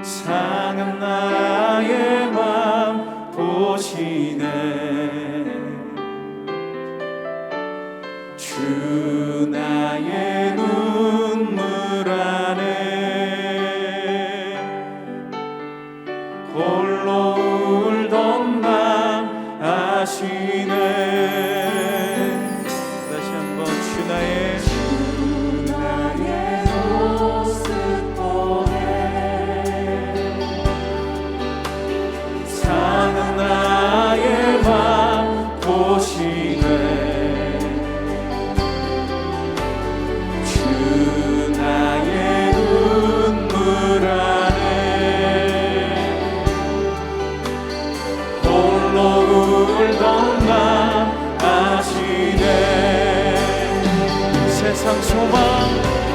상한 나의 맘 보시네. 주 나의 눈물 안에 홀로 울던 맘 아시네. 다시 한번 주 나의 모습 보네. 상한 나의 맘 보시네.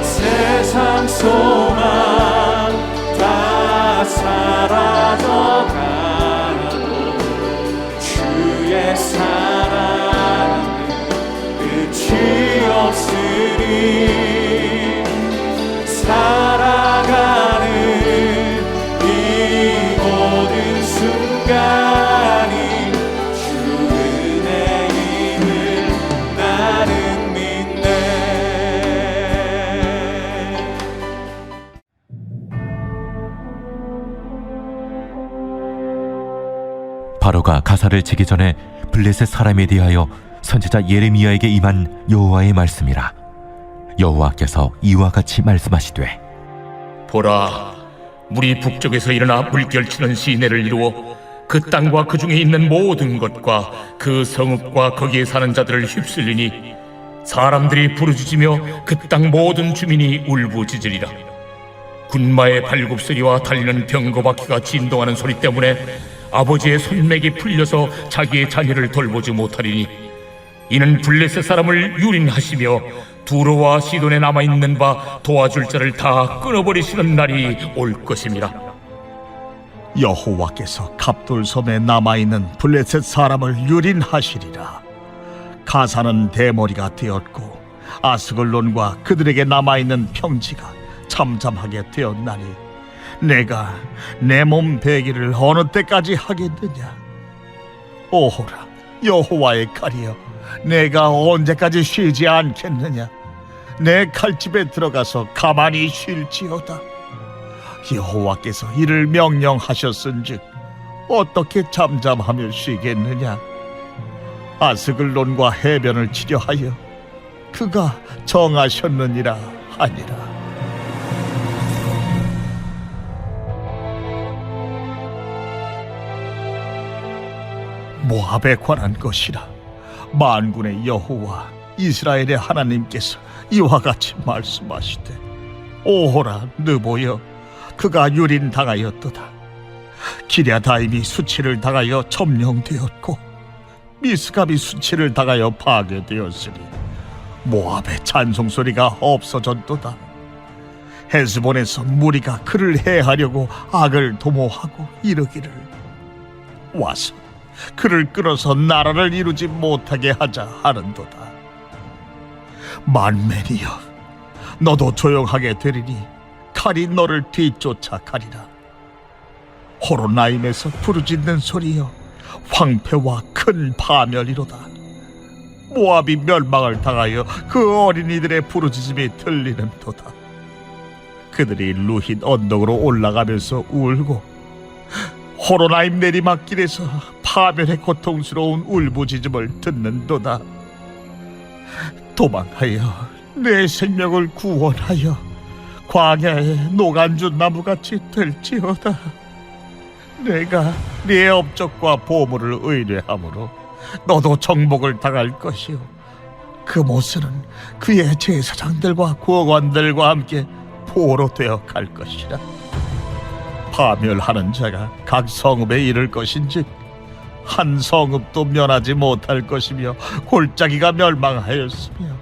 세상 소망 다 사라져가고 주의 사랑은 끝이 없으니 살아가는 이 모든 순간이 주 은혜임을 나는 믿네. 바로가 가사를 치기 전에 블레셋 사람에 대하여 선지자 예레미야에게 임한 여호와의 말씀이라. 여호와께서 이와 같이 말씀하시되, 보라, 물이 북쪽에서 일어나 물결치는 시내를 이루어 그 땅과 그 중에 있는 모든 것과 그 성읍과 거기에 사는 자들을 휩쓸리니 사람들이 부르짖으며 그 땅 모든 주민이 울부짖으리라. 군마의 발굽소리와 달리는 병거바퀴가 진동하는 소리 때문에 아버지의 손맥이 풀려서 자기의 자녀를 돌보지 못하리니 이는 블레셋 사람을 유린하시며 두로와 시돈에 남아있는 바 도와줄 자를 다 끊어버리시는 날이 올 것임이라. 여호와께서 갑돌섬에 남아있는 블레셋 사람을 유린하시리라. 가사는 대머리가 되었고 아스글론과 그들에게 남아있는 평지가 잠잠하게 되었나니 내가 내 몸 베기를 어느 때까지 하겠느냐. 오호라 여호와의 칼이여, 내가 언제까지 쉬지 않겠느냐. 내 칼집에 들어가서 가만히 쉴지어다. 여호와께서 이를 명령하셨은즉 어떻게 잠잠하며 쉬겠느냐. 아스글론과 해변을 치려 하여 그가 정하셨느니라 하니라. 모압에 관한 것이라. 만군의 여호와 이스라엘의 하나님께서 이와 같이 말씀하시되, 오호라 느보여, 그가 유린당하였도다. 기랴다임이 수치를 당하여 점령되었고 미스갑이 수치를 당하여 파괴되었으니 모압의 찬송소리가 없어졌도다. 헤스본에서 무리가 그를 해하려고 악을 도모하고 이르기를, 와서 그를 끌어서 나라를 이루지 못하게 하자 하는도다. 만맨이여, 너도 조용하게 되리니 칼이 너를 뒤쫓아 가리라. 호로나임에서 부르짖는 소리여, 황폐와 큰 파멸이로다. 모압이 멸망을 당하여 그 어린이들의 부르짖음이 들리는도다. 그들이 루힌 언덕으로 올라가면서 울고 호로나임 내리막길에서 파멸의 고통스러운 울부짖음을 듣는도다. 도망하여 내 생명을 구원하여 광야의 노간주 나무같이 될지어다. 내가 네 업적과 보물을 의뢰하므로 너도 정복을 당할 것이요, 그 모습은 그의 제사장들과 구원관들과 함께 포로 되어 갈 것이라. 파멸하는 자가 각 성읍에 이를 것인지 한 성읍도 면하지 못할 것이며 골짜기가 멸망하였으며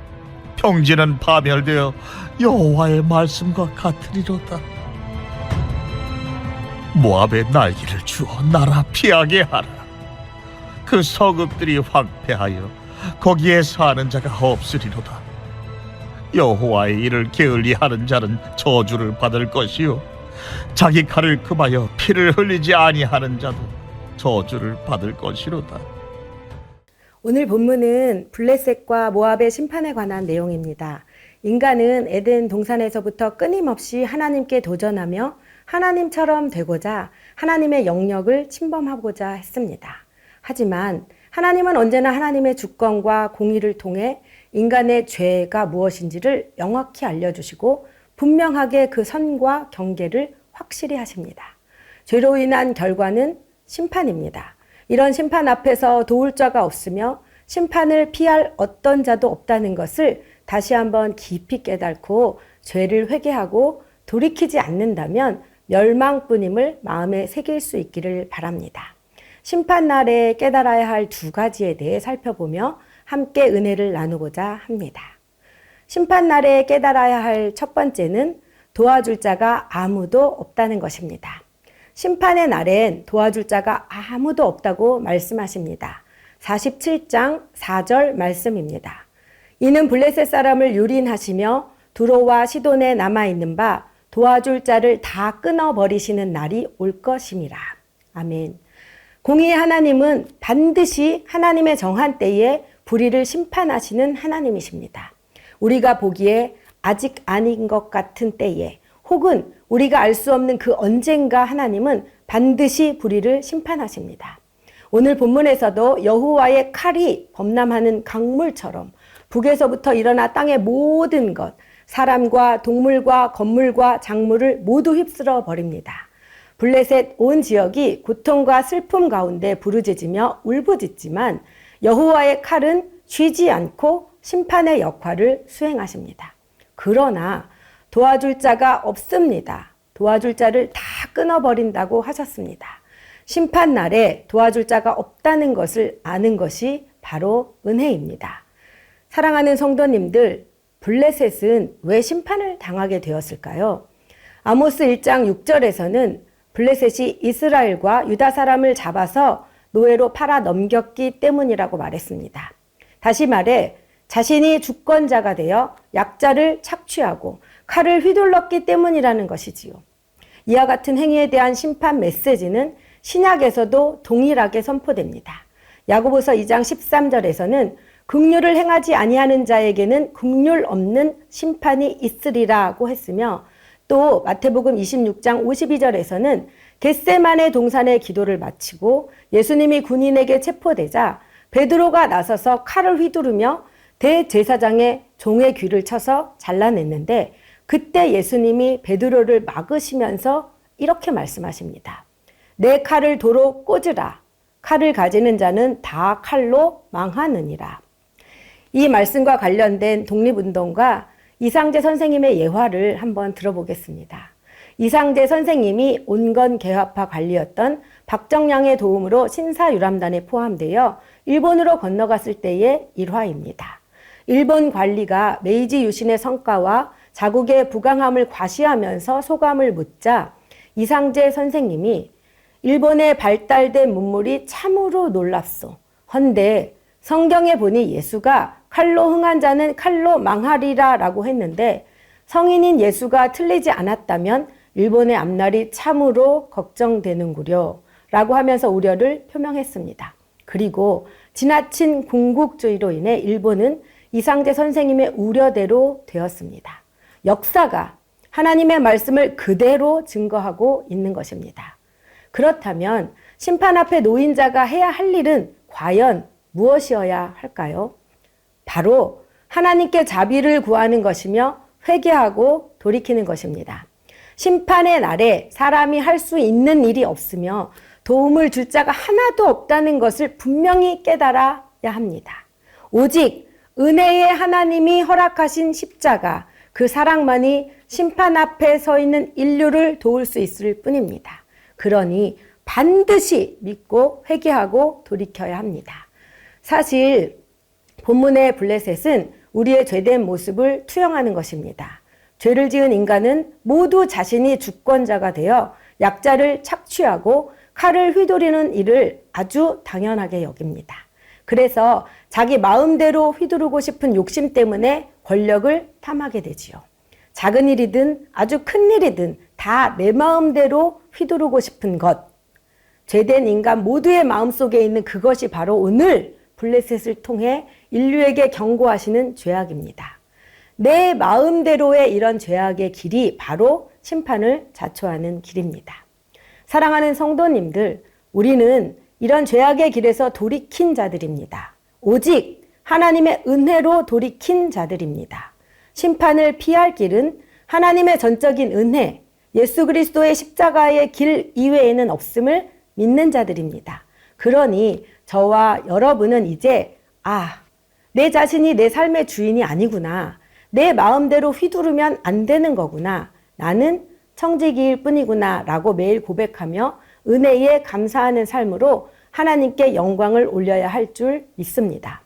평지는 파멸되어 여호와의 말씀과 같으리로다. 모압의 날개를 주어 나라 피하게 하라. 그 성읍들이 황폐하여 거기에 사는 자가 없으리로다. 여호와의 일을 게을리하는 자는 저주를 받을 것이요, 자기 칼을 금하여 피를 흘리지 아니하는 자도 저주를 받을 것이로다. 오늘 본문은 블레셋과 모압의 심판에 관한 내용입니다. 인간은 에덴 동산에서부터 끊임없이 하나님께 도전하며 하나님처럼 되고자 하나님의 영역을 침범하고자 했습니다. 하지만 하나님은 언제나 하나님의 주권과 공의를 통해 인간의 죄가 무엇인지를 명확히 알려주시고 분명하게 그 선과 경계를 확실히 하십니다. 죄로 인한 결과는 심판입니다. 이런 심판 앞에서 도울 자가 없으며 심판을 피할 어떤 자도 없다는 것을 다시 한번 깊이 깨닫고 죄를 회개하고 돌이키지 않는다면 멸망뿐임을 마음에 새길 수 있기를 바랍니다. 심판날에 깨달아야 할 두 가지에 대해 살펴보며 함께 은혜를 나누고자 합니다. 심판날에 깨달아야 할 첫 번째는 도와줄 자가 아무도 없다는 것입니다. 심판의 날엔 도와줄 자가 아무도 없다고 말씀하십니다. 47장 4절 말씀입니다. 이는 블레셋 사람을 유린하시며 두로와 시돈에 남아있는 바 도와줄 자를 다 끊어버리시는 날이 올 것임이라. 아멘. 공의의 하나님은 반드시 하나님의 정한 때에 불의를 심판하시는 하나님이십니다. 우리가 보기에 아직 아닌 것 같은 때에 혹은 우리가 알 수 없는 그 언젠가 하나님은 반드시 불의를 심판하십니다. 오늘 본문에서도 여호와의 칼이 범람하는 강물처럼 북에서부터 일어나 땅의 모든 것, 사람과 동물과 건물과 작물을 모두 휩쓸어 버립니다. 블레셋 온 지역이 고통과 슬픔 가운데 부르짖으며 울부짖지만 여호와의 칼은 쉬지 않고 심판의 역할을 수행하십니다. 그러나 도와줄 자가 없습니다. 도와줄 자를 다 끊어버린다고 하셨습니다. 심판날에 도와줄 자가 없다는 것을 아는 것이 바로 은혜입니다. 사랑하는 성도님들, 블레셋은 왜 심판을 당하게 되었을까요? 아모스 1장 6절에서는 블레셋이 이스라엘과 유다 사람을 잡아서 노예로 팔아 넘겼기 때문이라고 말했습니다. 다시 말해 자신이 주권자가 되어 약자를 착취하고 칼을 휘둘렀기 때문이라는 것이지요. 이와 같은 행위에 대한 심판 메시지는 신약에서도 동일하게 선포됩니다. 야고보서 2장 13절에서는 긍휼을 행하지 아니하는 자에게는 긍휼 없는 심판이 있으리라고 했으며 또 마태복음 26장 52절에서는 겟세마네 동산의 기도를 마치고 예수님이 군인에게 체포되자 베드로가 나서서 칼을 휘두르며 대제사장의 종의 귀를 쳐서 잘라냈는데 그때 예수님이 베드로를 막으시면서 이렇게 말씀하십니다. 내 칼을 도로 꽂으라. 칼을 가지는 자는 다 칼로 망하느니라. 이 말씀과 관련된 독립운동가 이상재 선생님의 예화를 한번 들어보겠습니다. 이상재 선생님이 온건개화파 관리였던 박정량의 도움으로 신사유람단에 포함되어 일본으로 건너갔을 때의 일화입니다. 일본 관리가 메이지 유신의 성과와 자국의 부강함을 과시하면서 소감을 묻자 이상재 선생님이 일본의 발달된 문물이 참으로 놀랍소. 헌데 성경에 보니 예수가 칼로 흥한 자는 칼로 망하리라 라고 했는데 성인인 예수가 틀리지 않았다면 일본의 앞날이 참으로 걱정되는구려 라고 하면서 우려를 표명했습니다. 그리고 지나친 군국주의로 인해 일본은 이상재 선생님의 우려대로 되었습니다. 역사가 하나님의 말씀을 그대로 증거하고 있는 것입니다. 그렇다면 심판 앞에 놓인 자가 해야 할 일은 과연 무엇이어야 할까요? 바로 하나님께 자비를 구하는 것이며 회개하고 돌이키는 것입니다. 심판의 날에 사람이 할 수 있는 일이 없으며 도움을 줄 자가 하나도 없다는 것을 분명히 깨달아야 합니다. 오직 은혜의 하나님이 허락하신 십자가, 그 사랑만이 심판 앞에 서 있는 인류를 도울 수 있을 뿐입니다. 그러니 반드시 믿고 회개하고 돌이켜야 합니다. 사실 본문의 블레셋은 우리의 죄된 모습을 투영하는 것입니다. 죄를 지은 인간은 모두 자신이 주권자가 되어 약자를 착취하고 칼을 휘두르는 일을 아주 당연하게 여깁니다. 그래서 자기 마음대로 휘두르고 싶은 욕심 때문에 권력을 탐하게 되지요. 작은 일이든 아주 큰 일이든 다 내 마음대로 휘두르고 싶은 것. 죄된 인간 모두의 마음속에 있는 그것이 바로 오늘 블레셋을 통해 인류에게 경고하시는 죄악입니다. 내 마음대로의 이런 죄악의 길이 바로 심판을 자초하는 길입니다. 사랑하는 성도님들, 우리는 이런 죄악의 길에서 돌이킨 자들입니다. 오직 하나님의 은혜로 돌이킨 자들입니다. 심판을 피할 길은 하나님의 전적인 은혜, 예수 그리스도의 십자가의 길 이외에는 없음을 믿는 자들입니다. 그러니 저와 여러분은 이제 내 자신이 내 삶의 주인이 아니구나. 내 마음대로 휘두르면 안 되는 거구나. 나는 청지기일 뿐이구나 라고 매일 고백하며 은혜에 감사하는 삶으로 하나님께 영광을 올려야 할 줄 믿습니다.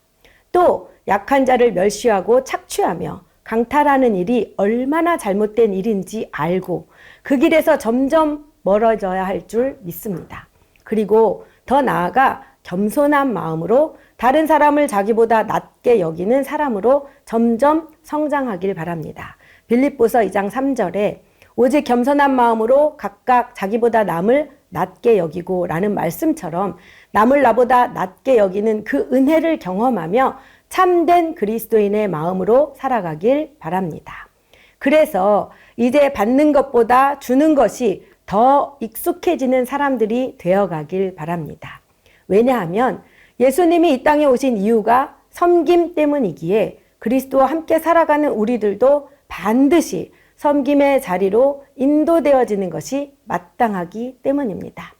또 약한 자를 멸시하고 착취하며 강탈하는 일이 얼마나 잘못된 일인지 알고 그 길에서 점점 멀어져야 할 줄 믿습니다. 그리고 더 나아가 겸손한 마음으로 다른 사람을 자기보다 낮게 여기는 사람으로 점점 성장하길 바랍니다. 빌립보서 2장 3절에 오직 겸손한 마음으로 각각 자기보다 남을 낮게 여기고 라는 말씀처럼 남을 나보다 낮게 여기는 그 은혜를 경험하며 참된 그리스도인의 마음으로 살아가길 바랍니다. 그래서 이제 받는 것보다 주는 것이 더 익숙해지는 사람들이 되어가길 바랍니다. 왜냐하면 예수님이 이 땅에 오신 이유가 섬김 때문이기에 그리스도와 함께 살아가는 우리들도 반드시 섬김의 자리로 인도되어지는 것이 마땅하기 때문입니다.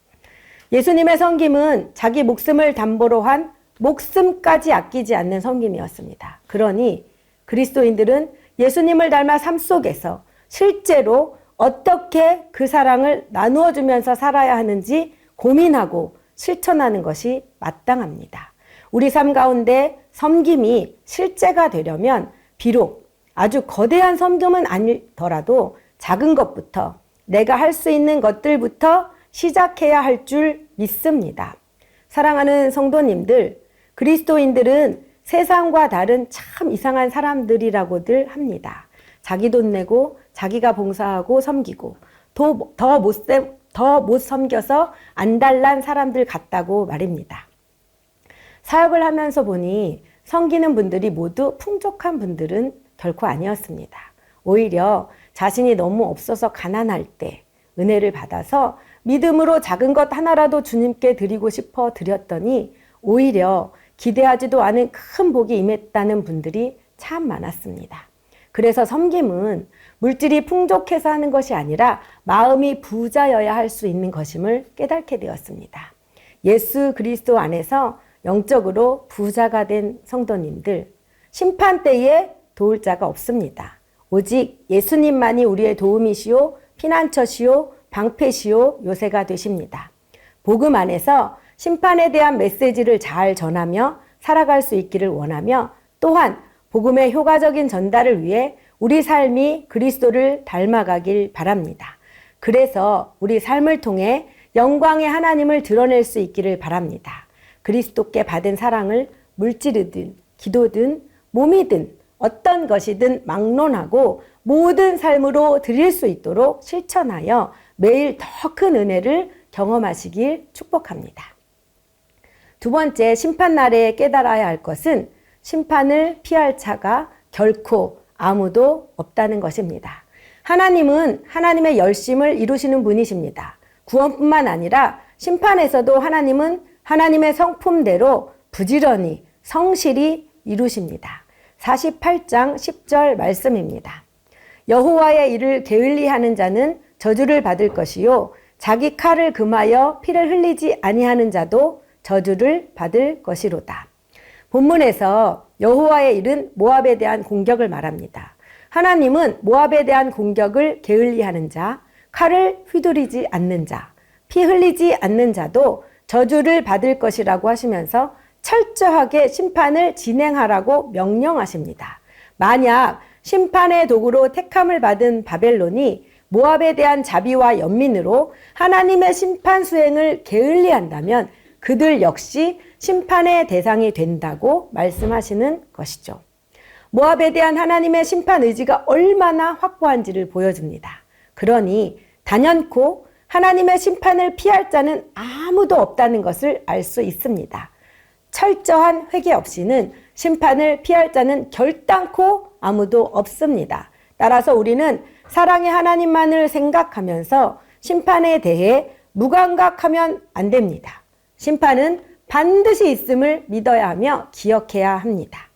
예수님의 섬김은 자기 목숨을 담보로 한 목숨까지 아끼지 않는 섬김이었습니다. 그러니 그리스도인들은 예수님을 닮아 삶 속에서 실제로 어떻게 그 사랑을 나누어 주면서 살아야 하는지 고민하고 실천하는 것이 마땅합니다. 우리 삶 가운데 섬김이 실제가 되려면 비록 아주 거대한 섬김은 아니더라도 작은 것부터 내가 할 수 있는 것들부터 시작해야 할 줄 믿습니다. 사랑하는 성도님들, 그리스도인들은 세상과 다른 참 이상한 사람들이라고들 합니다. 자기 돈 내고 자기가 봉사하고 섬기고 더 못 섬겨서 안달난 사람들 같다고 말입니다. 사역을 하면서 보니 섬기는 분들이 모두 풍족한 분들은 결코 아니었습니다. 오히려 자신이 너무 없어서 가난할 때 은혜를 받아서 믿음으로 작은 것 하나라도 주님께 드리고 싶어 드렸더니 오히려 기대하지도 않은 큰 복이 임했다는 분들이 참 많았습니다. 그래서 섬김은 물질이 풍족해서 하는 것이 아니라 마음이 부자여야 할 수 있는 것임을 깨닫게 되었습니다. 예수 그리스도 안에서 영적으로 부자가 된 성도님들, 심판 때에 도울 자가 없습니다. 오직 예수님만이 우리의 도움이시오, 피난처시오, 방패시오, 요새가 되십니다. 복음 안에서 심판에 대한 메시지를 잘 전하며 살아갈 수 있기를 원하며 또한 복음의 효과적인 전달을 위해 우리 삶이 그리스도를 닮아가길 바랍니다. 그래서 우리 삶을 통해 영광의 하나님을 드러낼 수 있기를 바랍니다. 그리스도께 받은 사랑을 물질이든 기도든 몸이든 어떤 것이든 막론하고 모든 삶으로 드릴 수 있도록 실천하여 매일 더 큰 은혜를 경험하시길 축복합니다. 두 번째, 심판날에 깨달아야 할 것은 심판을 피할 자가 결코 아무도 없다는 것입니다. 하나님은 하나님의 열심을 이루시는 분이십니다. 구원뿐만 아니라 심판에서도 하나님은 하나님의 성품대로 부지런히 성실히 이루십니다. 48장 10절 말씀입니다. 여호와의 일을 게을리하는 자는 저주를 받을 것이요 자기 칼을 금하여 피를 흘리지 아니하는 자도 저주를 받을 것이로다. 본문에서 여호와의 일은 모압에 대한 공격을 말합니다. 하나님은 모압에 대한 공격을 게을리하는 자, 칼을 휘두르지 않는 자, 피 흘리지 않는 자도 저주를 받을 것이라고 하시면서 철저하게 심판을 진행하라고 명령하십니다. 만약 심판의 도구로 택함을 받은 바벨론이 모압에 대한 자비와 연민으로 하나님의 심판 수행을 게을리한다면 그들 역시 심판의 대상이 된다고 말씀하시는 것이죠. 모압에 대한 하나님의 심판 의지가 얼마나 확고한지를 보여줍니다. 그러니 단연코 하나님의 심판을 피할 자는 아무도 없다는 것을 알 수 있습니다. 철저한 회개 없이는 심판을 피할 자는 결단코 아무도 없습니다. 따라서 우리는 사랑의 하나님만을 생각하면서 심판에 대해 무감각하면 안 됩니다. 심판은 반드시 있음을 믿어야 하며 기억해야 합니다.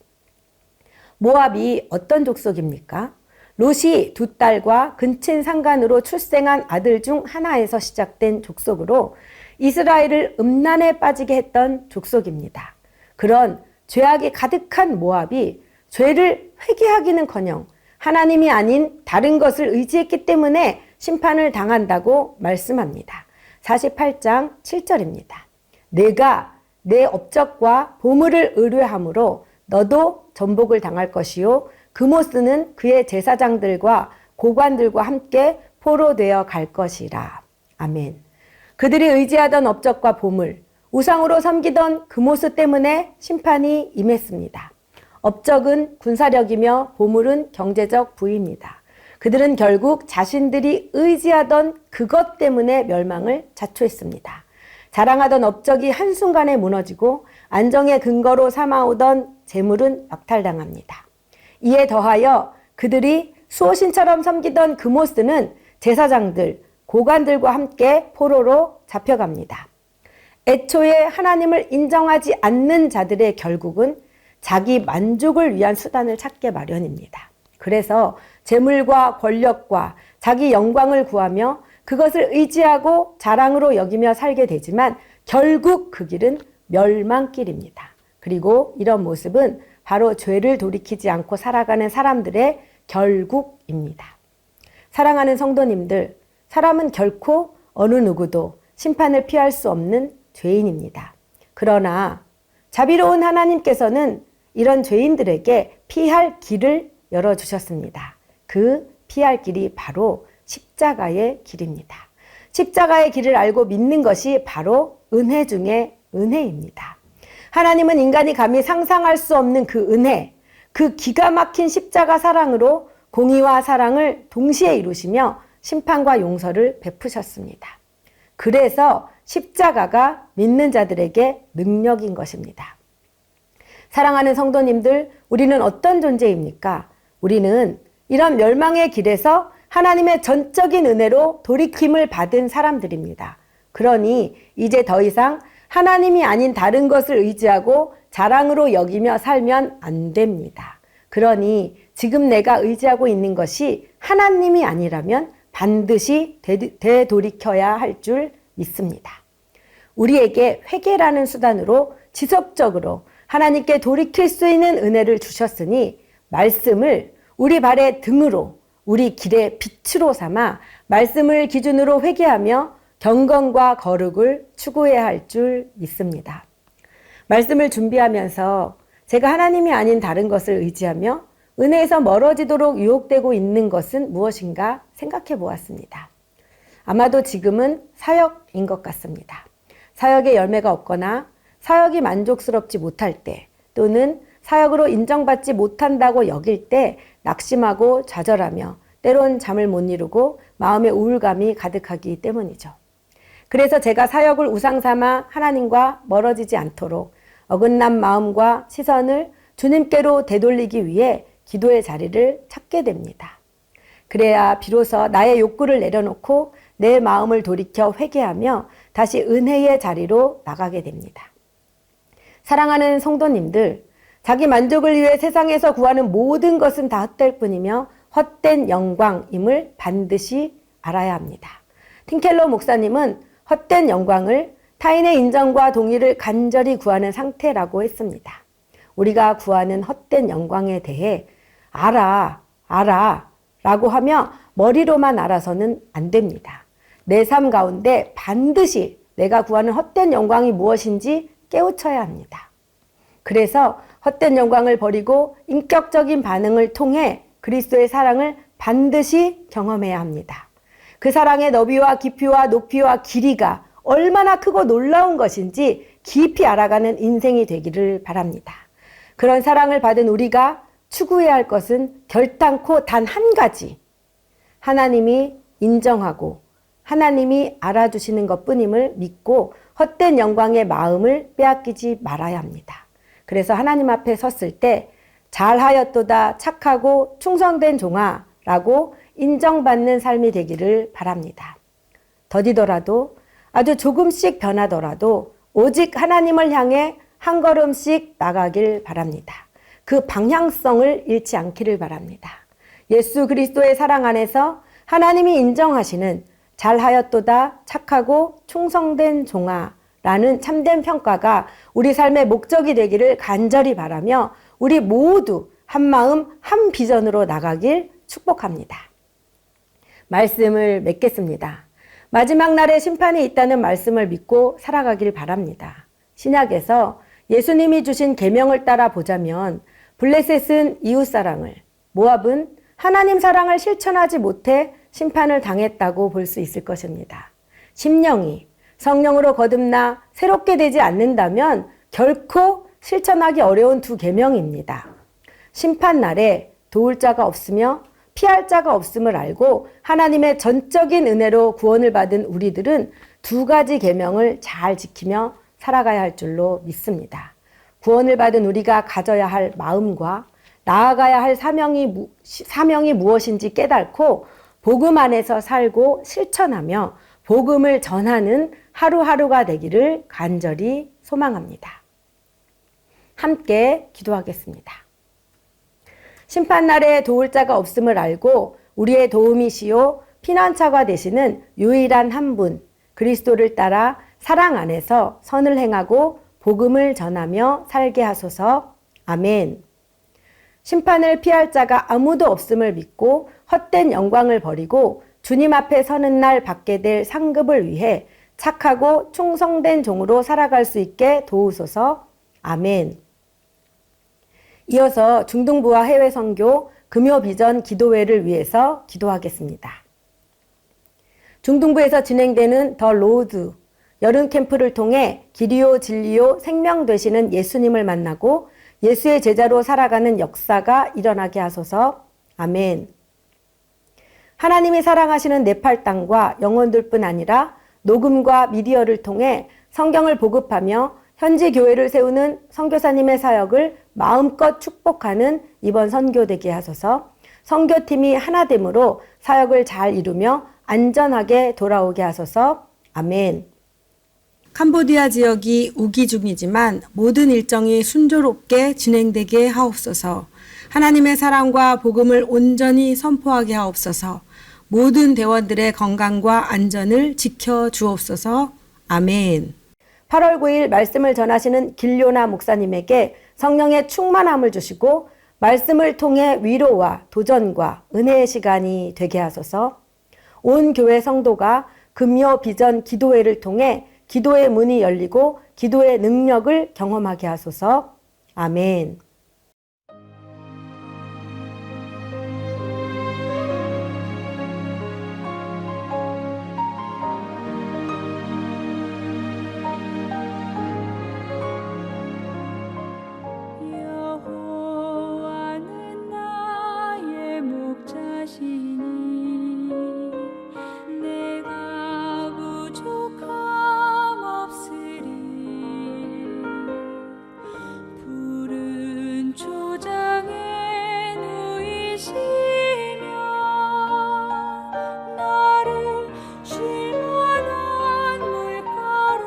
모압이 어떤 족속입니까? 롯이 두 딸과 근친 상간으로 출생한 아들 중 하나에서 시작된 족속으로 이스라엘을 음란에 빠지게 했던 족속입니다. 그런 죄악이 가득한 모압이 죄를 회개하기는커녕 하나님이 아닌 다른 것을 의지했기 때문에 심판을 당한다고 말씀합니다. 48장 7절입니다. 내가 내 업적과 보물을 의뢰함으로 너도 전복을 당할 것이요 그모스는 그의 제사장들과 고관들과 함께 포로되어 갈 것이라. 아멘. 그들이 의지하던 업적과 보물, 우상으로 섬기던 그모스 때문에 심판이 임했습니다. 업적은 군사력이며 보물은 경제적 부입니다. 그들은 결국 자신들이 의지하던 그것 때문에 멸망을 자초했습니다. 자랑하던 업적이 한순간에 무너지고 안정의 근거로 삼아오던 재물은 박탈당합니다. 이에 더하여 그들이 수호신처럼 섬기던 그모스는 제사장들, 고관들과 함께 포로로 잡혀갑니다. 애초에 하나님을 인정하지 않는 자들의 결국은 자기 만족을 위한 수단을 찾게 마련입니다. 그래서 재물과 권력과 자기 영광을 구하며 그것을 의지하고 자랑으로 여기며 살게 되지만 결국 그 길은 멸망길입니다. 그리고 이런 모습은 바로 죄를 돌이키지 않고 살아가는 사람들의 결국입니다. 사랑하는 성도님들, 사람은 결코 어느 누구도 심판을 피할 수 없는 죄인입니다. 그러나 자비로운 하나님께서는 이런 죄인들에게 피할 길을 열어주셨습니다. 그 피할 길이 바로 십자가의 길입니다. 십자가의 길을 알고 믿는 것이 바로 은혜 중에 은혜입니다. 하나님은 인간이 감히 상상할 수 없는 그 은혜, 그 기가 막힌 십자가 사랑으로 공의와 사랑을 동시에 이루시며 심판과 용서를 베푸셨습니다. 그래서 십자가가 믿는 자들에게 능력인 것입니다. 사랑하는 성도님들, 우리는 어떤 존재입니까? 우리는 이런 멸망의 길에서 하나님의 전적인 은혜로 돌이킴을 받은 사람들입니다. 그러니 이제 더 이상 하나님이 아닌 다른 것을 의지하고 자랑으로 여기며 살면 안 됩니다. 그러니 지금 내가 의지하고 있는 것이 하나님이 아니라면 반드시 되돌이켜야 할 줄 믿습니다. 우리에게 회개라는 수단으로 지속적으로 하나님께 돌이킬 수 있는 은혜를 주셨으니 말씀을 우리 발의 등으로 우리 길의 빛으로 삼아 말씀을 기준으로 회개하며 경건과 거룩을 추구해야 할 줄 믿습니다. 말씀을 준비하면서 제가 하나님이 아닌 다른 것을 의지하며 은혜에서 멀어지도록 유혹되고 있는 것은 무엇인가 생각해 보았습니다. 아마도 지금은 사역인 것 같습니다. 사역에 열매가 없거나 사역이 만족스럽지 못할 때 또는 사역으로 인정받지 못한다고 여길 때 낙심하고 좌절하며 때론 잠을 못 이루고 마음의 우울감이 가득하기 때문이죠. 그래서 제가 사역을 우상 삼아 하나님과 멀어지지 않도록 어긋난 마음과 시선을 주님께로 되돌리기 위해 기도의 자리를 찾게 됩니다. 그래야 비로소 나의 욕구를 내려놓고 내 마음을 돌이켜 회개하며 다시 은혜의 자리로 나가게 됩니다. 사랑하는 성도님들, 자기 만족을 위해 세상에서 구하는 모든 것은 다 헛될 뿐이며 헛된 영광임을 반드시 알아야 합니다. 팀켈러 목사님은 헛된 영광을 타인의 인정과 동의를 간절히 구하는 상태라고 했습니다. 우리가 구하는 헛된 영광에 대해 알아 라고 하며 머리로만 알아서는 안 됩니다. 내 삶 가운데 반드시 내가 구하는 헛된 영광이 무엇인지 깨우쳐야 합니다. 그래서 헛된 영광을 버리고 인격적인 반응을 통해 그리스도의 사랑을 반드시 경험해야 합니다. 그 사랑의 너비와 깊이와 높이와 길이가 얼마나 크고 놀라운 것인지 깊이 알아가는 인생이 되기를 바랍니다. 그런 사랑을 받은 우리가 추구해야 할 것은 결단코 단 한 가지. 하나님이 인정하고 하나님이 알아주시는 것뿐임을 믿고 헛된 영광의 마음을 빼앗기지 말아야 합니다. 그래서 하나님 앞에 섰을 때 잘하였도다 착하고 충성된 종아 라고 인정받는 삶이 되기를 바랍니다. 더디더라도 아주 조금씩 변하더라도 오직 하나님을 향해 한 걸음씩 나가길 바랍니다. 그 방향성을 잃지 않기를 바랍니다. 예수 그리스도의 사랑 안에서 하나님이 인정하시는 잘하였도다 착하고 충성된 종아 라는 참된 평가가 우리 삶의 목적이 되기를 간절히 바라며 우리 모두 한 마음 한 비전으로 나가길 축복합니다. 말씀을 맺겠습니다. 마지막 날에 심판이 있다는 말씀을 믿고 살아가길 바랍니다. 신약에서 예수님이 주신 계명을 따라 보자면 블레셋은 이웃사랑을, 모압은 하나님 사랑을 실천하지 못해 심판을 당했다고 볼 수 있을 것입니다. 심령이 성령으로 거듭나 새롭게 되지 않는다면 결코 실천하기 어려운 두 계명입니다. 심판날에 도울 자가 없으며 피할 자가 없음을 알고 하나님의 전적인 은혜로 구원을 받은 우리들은 두 가지 계명을 잘 지키며 살아가야 할 줄로 믿습니다. 구원을 받은 우리가 가져야 할 마음과 나아가야 할 사명이 무엇인지 깨닫고 복음 안에서 살고 실천하며 복음을 전하는 하루하루가 되기를 간절히 소망합니다. 함께 기도하겠습니다. 심판날에 도울 자가 없음을 알고 우리의 도움이시요 피난처가 되시는 유일한 한 분 그리스도를 따라 사랑 안에서 선을 행하고 복음을 전하며 살게 하소서. 아멘. 심판을 피할 자가 아무도 없음을 믿고 헛된 영광을 버리고 주님 앞에 서는 날 받게 될 상급을 위해 착하고 충성된 종으로 살아갈 수 있게 도우소서. 아멘. 이어서 중등부와 해외 선교 금요 비전 기도회를 위해서 기도하겠습니다. 중등부에서 진행되는 더 로드 여름 캠프를 통해 길이요 진리요 생명 되시는 예수님을 만나고 예수의 제자로 살아가는 역사가 일어나게 하소서. 아멘. 하나님이 사랑하시는 네팔 땅과 영혼들뿐 아니라 녹음과 미디어를 통해 성경을 보급하며 현지 교회를 세우는 선교사님의 사역을 마음껏 축복하는 이번 선교 되게 하소서. 선교팀이 하나됨으로 사역을 잘 이루며 안전하게 돌아오게 하소서. 아멘. 캄보디아 지역이 우기 중이지만 모든 일정이 순조롭게 진행되게 하옵소서. 하나님의 사랑과 복음을 온전히 선포하게 하옵소서. 모든 대원들의 건강과 안전을 지켜 주옵소서. 아멘. 8월 9일 말씀을 전하시는 길료나 목사님에게 성령의 충만함을 주시고 말씀을 통해 위로와 도전과 은혜의 시간이 되게 하소서. 온 교회 성도가 금요 비전 기도회를 통해 기도의 문이 열리고 기도의 능력을 경험하게 하소서. 아멘. 여호와는 나의 목자시니 내가 부족함 없으리. 푸른 초장에 누이시며 나를 쉴 만한 물가로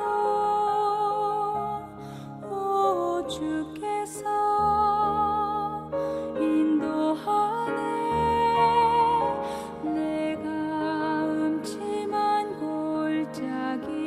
오 주께서 인도하네. 내가 음침한 골짜기